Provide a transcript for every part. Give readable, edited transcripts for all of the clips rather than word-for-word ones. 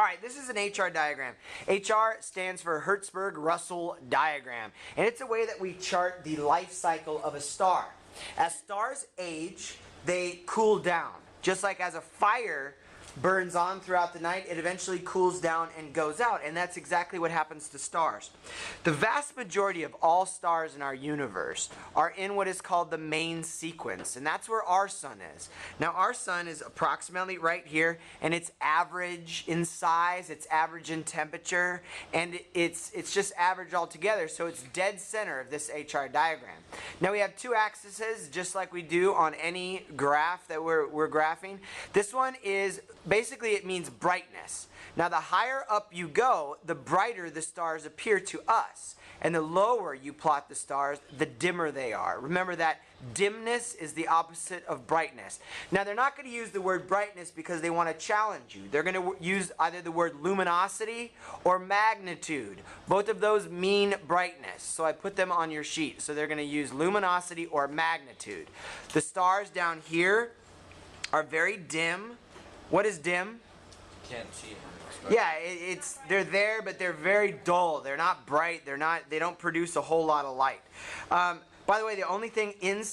All right, this is an HR diagram. HR stands for Hertzberg-Russell diagram, and it's a way that we chart the life cycle of a star. As stars age, they cool down. Just like as a fire burns on throughout the night, it eventually cools down and goes out, and that's exactly what happens to stars. The vast majority of all stars in our universe are in what is called the main sequence, and that's where our sun is. Now our sun is approximately right here, and it's average in size, it's average in temperature, and it's just average altogether, so it's dead center of this HR diagram. Now we have two axes, just like we do on any graph that we're graphing. This one is basically, it means brightness. Now the higher up you go, the brighter the stars appear to us. And the lower you plot the stars, the dimmer they are. Remember that dimness is the opposite of brightness. Now they're not going to use the word brightness because they want to challenge you. They're going to use either the word luminosity or magnitude. Both of those mean brightness. So I put them on your sheet. So they're going to use luminosity or magnitude. The stars down here are very dim. What is dim? Can't see it. Yeah, they're there, but they're very dull. They're not bright. They don't produce a whole lot of light. By the way, the only things in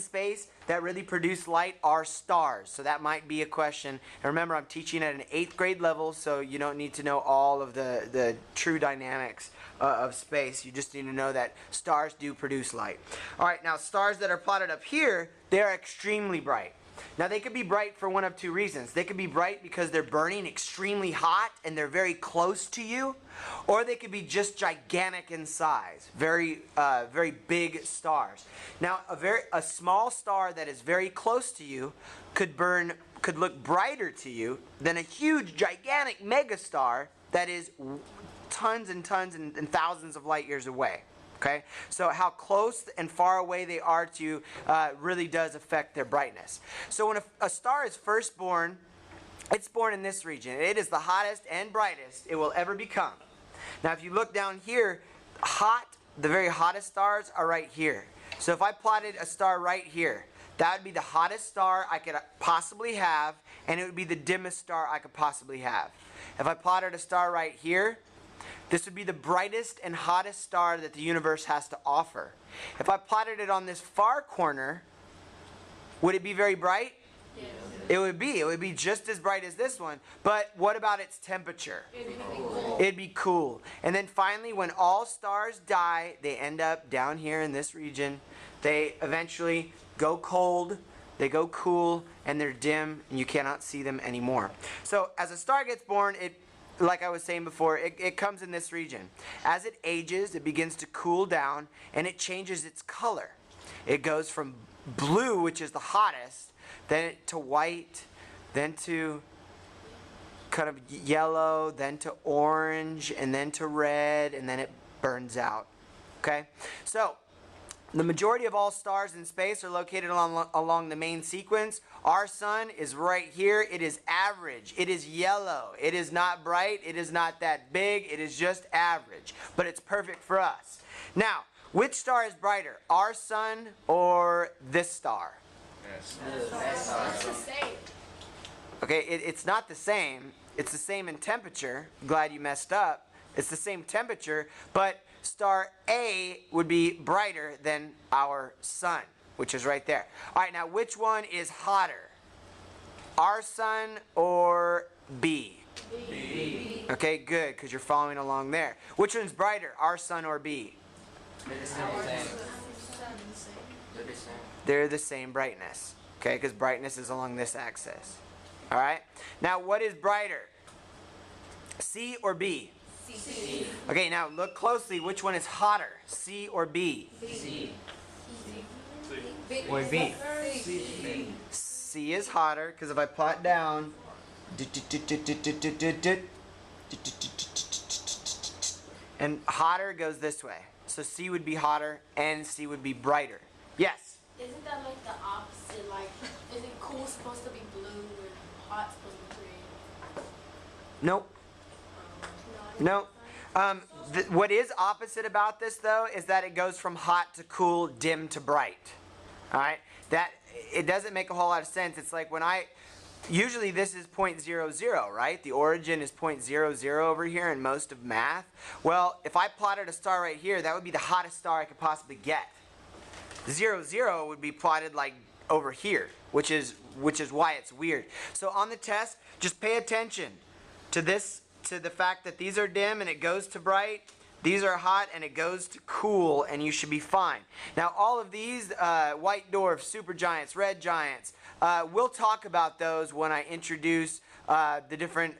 space that really produce light are stars. So that might be a question. And remember, I'm teaching at an 8th grade level, so you don't need to know all of the true dynamics of space. You just need to know that stars do produce light. All right, now stars that are plotted up here, they're extremely bright. Now they could be bright for one of two reasons. They could be bright because they're burning extremely hot and they're very close to you, or they could be just gigantic in size, very big stars. Now a small star that is very close to you could look brighter to you than a huge gigantic megastar that is tons and tons and thousands of light years away. Okay? So how close and far away they are to you really does affect their brightness. So when a star is first born, it's born in this region. It is the hottest and brightest it will ever become. Now if you look down here, the very hottest stars are right here. So if I plotted a star right here, that would be the hottest star I could possibly have, and it would be the dimmest star I could possibly have. If I plotted a star right here, this would be the brightest and hottest star that the universe has to offer. If I plotted it on this far corner, would it be very bright? Yes. It would be just as bright as this one, but what about its temperature? It'd be cool. And then finally, when all stars die, they end up down here in this region. They eventually go cold, they go cool, and they're dim, and you cannot see them anymore. So as a star gets born, like I was saying before, it comes in this region. As it ages, it begins to cool down, and it changes its color. It goes from blue, which is the hottest, then to white, then to kind of yellow, then to orange, and then to red, and then it burns out. Okay? So the majority of all stars in space are located along the main sequence. Our sun is right here. It is average. It is yellow. It is not bright. It is not that big. It is just average. But it's perfect for us. Now, which star is brighter? Our sun or this star? Yes. It's the same. Okay, it's not the same. It's the same in temperature. Glad you messed up. It's the same temperature, but star A would be brighter than our sun, which is right there. All right, now which one is hotter? Our sun or B? B. Okay, good, because you're following along there. Which one's brighter, our sun or B? They're the same. They're the same brightness, okay, because brightness is along this axis. All right, now what is brighter? C or B? C. Okay, now look closely. Which one is hotter, C or B? C. Or B? C is hotter because if I plot down, and hotter goes this way. So C would be hotter and C would be brighter. Yes? Isn't that like the opposite? Like, isn't cool supposed to be blue and hot supposed to be green? Nope. No. What is opposite about this, though, is that it goes from hot to cool, dim to bright. All right? It doesn't make a whole lot of sense. It's like when Usually this is 0.00, right? The origin is 0.00 over here in most of math. Well, if I plotted a star right here, that would be the hottest star I could possibly get. 00 would be plotted like over here, which is why it's weird. So on the test, just pay attention to this, to the fact that these are dim and it goes to bright. These are hot and it goes to cool, and you should be fine. Now all of these, white dwarfs, supergiants, red giants, we'll talk about those when I introduce the different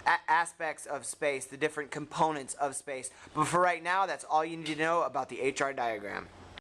aspects of space, the different components of space. But for right now, that's all you need to know about the HR diagram.